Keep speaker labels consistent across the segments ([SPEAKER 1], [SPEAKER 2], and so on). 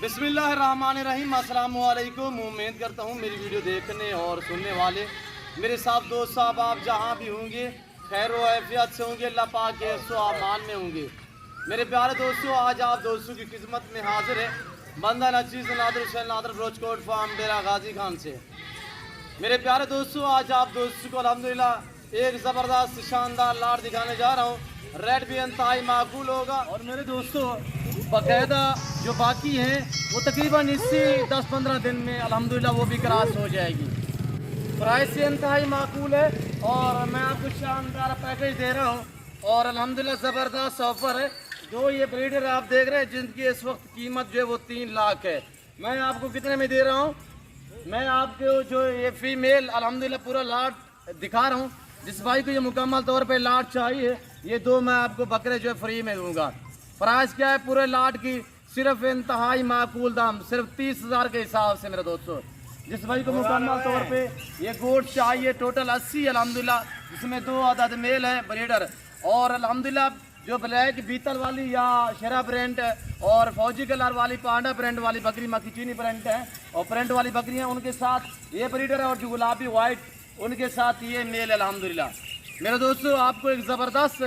[SPEAKER 1] बिस्मिल्लाहिर्रहमानिर्रहीम। अस्सलाम वालेकुम। उम्मीद करता हूँ मेरी वीडियो देखने और सुनने वाले मेरे साथ दोस्त साहब आप जहाँ भी होंगे खैर आफियत से होंगे, अल्लाह पाक के अमान में होंगे। मेरे प्यारे दोस्तों, आज आप दोस्तों की खिदमत में हाजिर है बंदा नचीज़ नादर हुसैन नादर ब्रोचकोट फार्म डेरा गाजी खान से। मेरे प्यारे दोस्तों, आज आप दोस्तों को अल्हम्दुलिल्लाह एक ज़बरदस्त शानदार लाट दिखाने जा रहा हूँ। रेट भी इंतहाई माकूल होगा और मेरे दोस्तों बाकायदा जो बाकी हैं वो तकरीबन इसी 10-15 दिन में अल्हम्दुलिल्लाह वो भी क्रॉस हो जाएगी। प्राइस से इंतहाई माकूल है और मैं आपको शानदार पैकेज दे रहा हूँ और अल्हम्दुलिल्लाह ज़बरदस्त ऑफर है। जो ये ब्रीडर आप देख रहे हैं जिनकी इस वक्त कीमत जो है वो 3 लाख है, मैं आपको कितने में दे रहा हूँ? मैं आपको जो ये फीमेल अल्हम्दुलिल्लाह पूरा लाट दिखा रहा हूँ। जिस भाई को ये मुकम्मल तौर पे लाट चाहिए ये 2 मैं आपको बकरे जो है फ्री में दूंगा। प्राइस क्या है पूरे लाट की? सिर्फ इंतहाई माकूल दाम, सिर्फ 30,000 के हिसाब से मेरे दोस्तों। जिस भाई को मुकम्मल तौर पे ये गोट चाहिए टोटल 80 अल्हम्दुलिल्लाह, जिसमें 2 अदद मेल है ब्रीडर और अल्हम्दुलिल्लाह जो ब्लैक बीतल वाली या शरा प्रिंट और फौजी कलर वाली पांडा प्रिंट वाली बकरी मक्खीचीनी प्रिंट है और प्रिंट वाली बकरियां उनके साथ ये ब्रीडर है और जो गुलाबी वाइट उनके साथ ये मेल है अल्हम्दुलिल्लाह। मेरे दोस्तों आपको एक ज़बरदस्त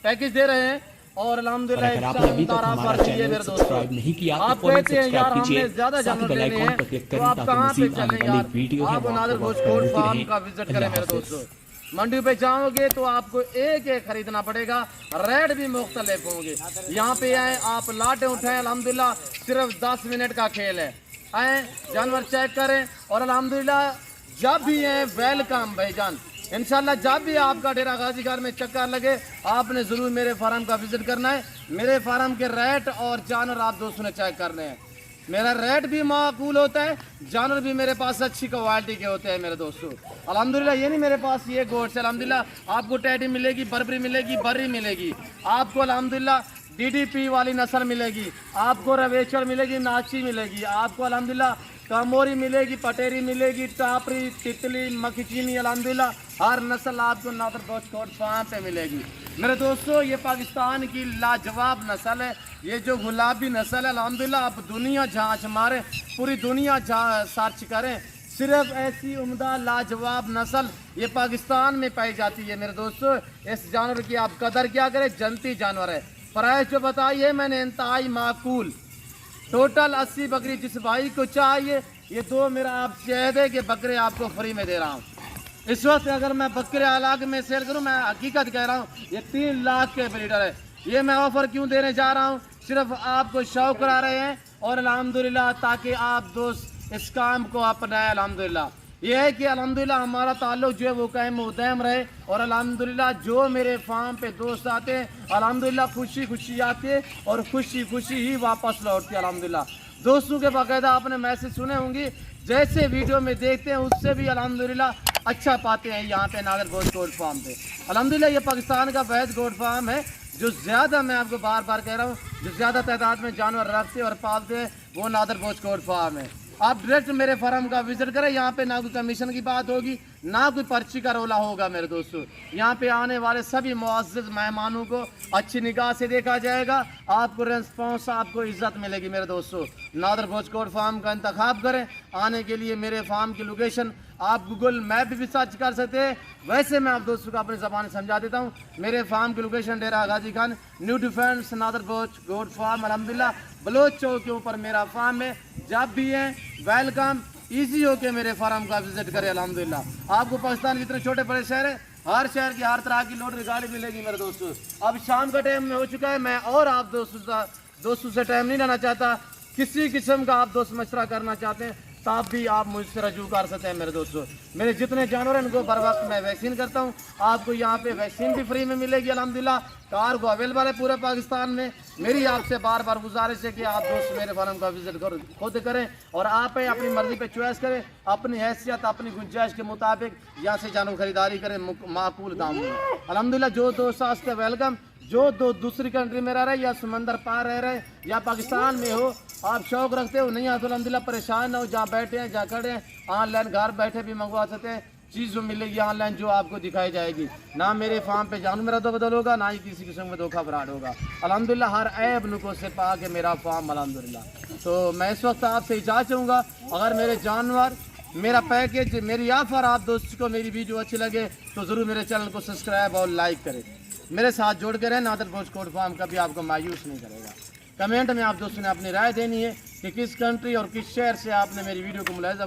[SPEAKER 1] पैकेज दे रहे हैं और अल्हम्दुलिल्लाह
[SPEAKER 2] अगर आपने अभी तक हमारा चैनल सब्सक्राइब नहीं किया तो फौरन सब्सक्राइब कीजिए, साथ ही बेल आइकन पर क्लिक करें ताकि मज़ीद आने वाली वीडियो है वो आपको वक्त पर मिलती रहे।
[SPEAKER 1] विजिट करें मेरे दोस्तों। मंडी पे जाओगे तो आपको एक एक खरीदना पड़ेगा, रेट भी मुख्तलिफ होंगे। यहाँ पे आए आप लाटें उठाएं, अल्हम्दुलिल्लाह सिर्फ 10 मिनट का खेल है। आए जानवर चेक करें और अल्हम्दुलिल्लाह जब भी है वेलकम भाईजान। इंशाल्लाह जब भी आपका डेरा गाजी खान में चक्कर लगे आपने ज़रूर मेरे फार्म का विजिट करना है। मेरे फार्म के रेट और जानवर आप दोस्तों ने चेक करने हैं। मेरा रेट भी माकूल होता है, जानवर भी मेरे पास अच्छी क्वालिटी के होते हैं मेरे दोस्तों। अल्हम्दुलिल्लाह ये नहीं मेरे पास ये गोट से अल्हम्दुलिल्लाह आपको टैडी मिलेगी, बर्बरी मिलेगी, बर्री मिलेगी, आपको अल्हम्दुलिल्लाह DDP वाली नस्ल मिलेगी, आपको रवेचर मिलेगी, नाची मिलेगी, आपको अल्हम्दुलिल्लाह कामोरी मिलेगी, पटेरी मिलेगी, टापरी, तितली, मक्खीचीनी, अल्हम्दुलिल्लाह हर नस्ल आपको नादर ब्रोचकोट फार्म पे मिलेगी। मेरे दोस्तों ये पाकिस्तान की लाजवाब नस्ल है, ये जो गुलाबी नस्ल है अल्हम्दुलिल्लाह आप दुनिया जांच मारें, पूरी दुनिया सर्च करें, सिर्फ ऐसी उम्दा लाजवाब नस्ल ये पाकिस्तान में पाई जाती है। मेरे दोस्तों इस जानवर की आप कदर क्या करें, जनती जानवर है। प्राइस जो बताई है मैंने इंतहाई माकूल, टोटल 80 बकरी जिस भाई को चाहिए ये 2 मेरा आप चाहते कि बकरे आपको फ्री में दे रहा हूँ। इस वक्त अगर मैं बकरे अलग में सेल करूँ, मैं हकीकत कह रहा हूँ ये 3 लाख के ब्रीडर है। ये मैं ऑफर क्यों देने जा रहा हूँ? सिर्फ आपको शौक करा रहे हैं और अल्हम्दुलिल्लाह ताकि आप दोस्त इस काम को अपनाएं। अल्हम्दुलिल्लाह ये है कि अल्हम्दुलिल्लाह हमारा ताल्लुक जो है वो कायम मुदयम रहे और अल्हम्दुलिल्लाह जो मेरे फार्म पे दोस्त आते हैं अल्हम्दुलिल्लाह खुशी खुशी आते हैं और खुशी खुशी ही वापस लौटते हैं। अल्हम्दुलिल्लाह दोस्तों के बाकायदा आपने मैसेज सुने होंगे, जैसे वीडियो में देखते हैं उससे भी अल्हम्दुलिल्लाह अच्छा पाते हैं यहाँ पे नादर ब्रोचकोट फार्म पे। अल्हम्दुलिल्लाह ये पाकिस्तान का वैद गोट फार्म है जो ज़्यादा, मैं आपको बार बार कह रहा हूँ, जो ज़्यादा तादाद में जानवर रखते और पालते हैं वो नादर ब्रोचकोट फार्म है। आप डायरेक्ट मेरे फार्म का विजिट करें, यहाँ पे ना कोई कमीशन की बात होगी ना कोई पर्ची का रोला होगा। मेरे दोस्तों यहाँ पे आने वाले सभी मुअज़्ज़ज़ मेहमानों को अच्छी निगाह से देखा जाएगा, आपको रेस्पॉन्स, आपको इज्जत मिलेगी। मेरे दोस्तों नादर ब्रोचकोट फार्म का इंतखाब करें। आने के लिए मेरे फार्म की लोकेशन आप गूगल मैप भी सर्च कर सकते हैं, वैसे मैं आप दोस्तों को अपनी ज़बान समझा देता हूँ। मेरे फार्म की location Dera Ghazi Khan new defence नादर ब्रोचकोट फार्म अल्हम्दुलिल्लाह बलोच चौक के ऊपर मेरा फार्म है। जब भी है वेलकम, इजी हो के मेरे फार्म का विजिट करें। अल्हम्दुलिल्लाह आपको पाकिस्तान के इतने छोटे बड़े शहर है, हर शहर की हर तरह की लोड गाड़ी मिलेगी। मेरे दोस्तों अब शाम का टाइम में हो चुका है, मैं और आप दोस्तों से टाइम नहीं लेना चाहता। किसी किस्म का आप दोस्त मशवरा करना चाहते हैं तब भी आप मुझसे रजू कर सकते हैं। मेरे दोस्तों मेरे जितने जानवर हैं इनको बर वक्त मैं वैक्सीन करता हूँ, आपको यहाँ पे वैक्सीन भी फ्री में मिलेगी। अल्हम्दुलिल्लाह कार को अवेलेबल है पूरे पाकिस्तान में। मेरी आपसे बार बार गुजारिश है कि आप दोस्त मेरे फार्म का विजिट खुद करें और आप अपनी मर्जी पे चॉइस करें, अपनी हैसियत अपनी गुंजाइश के मुताबिक यहाँ से जानवर खरीदारी करें माकूल दामों में। अल्हम्दुलिल्लाह जो दोस्त आस्ते वेलकम, जो दूसरी कंट्री में रह रहे या समंदर पार रह रहे या पाकिस्तान में हो, आप शौक रखते हो नहीं आते अल्हम्दुलिल्लाह परेशान ना हो, जहाँ बैठे हैं जहाँ खड़े हैं ऑनलाइन घर बैठे भी मंगवा सकते हैं। चीज़ जो मिलेगी ऑनलाइन जो आपको दिखाई जाएगी। ना मेरे फार्म पे जानवर बदल होगा, ना ही किसी किस्म में धोखा फ्रॉड होगा। अल्हम्दुलिल्लाह हर ऐब नुको से पा के मेरा फार्म अल्हम्दुलिल्लाह। तो मैं इस वक्त आपसे इजाज़त चाहूँगा, अगर मेरे जानवर, मेरा पैकेज, मेरी ऑफर आप दोस्तों को मेरी वीडियो अच्छी लगे तो ज़रूर मेरे चैनल को सब्सक्राइब और लाइक करें। मेरे साथ जोड़ कर रहें। नादर गोश्त कोट फार्म कभी आपको मायूस नहीं करेगा। कमेंट में आप दोस्तों ने अपनी राय देनी है कि किस कंट्री और किस शहर से आपने मेरी वीडियो को मुलाहिजा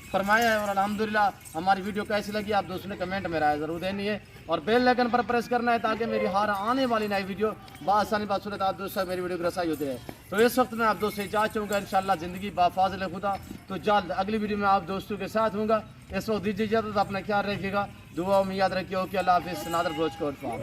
[SPEAKER 1] फरमाया है और अल्हम्दुलिल्लाह हमारी वीडियो कैसी लगी आप दोस्तों ने कमेंट में राय ज़रूर देनी है और बेल आइकन पर प्रेस करना है ताकि मेरी हर आने वाली नई वीडियो बआसानी बासूरत आप दोस्तों मेरी वीडियो की रसाई होती है। तो इस वक्त मैं आप दोस्तों से इजाज़त चाहूँगा, इंशाअल्लाह ज़िंदगी बाफाज़िल खुदा। तो जल्द अगली वीडियो में आप दोस्तों के साथ हूँगा। इस वक्त दीजिए इजाज़त, अपना ख्याल रखिएगा, दुआ में याद रखिए। ओके, अल्लाह हाफिज़। नादर गोश्त कोट फार्म।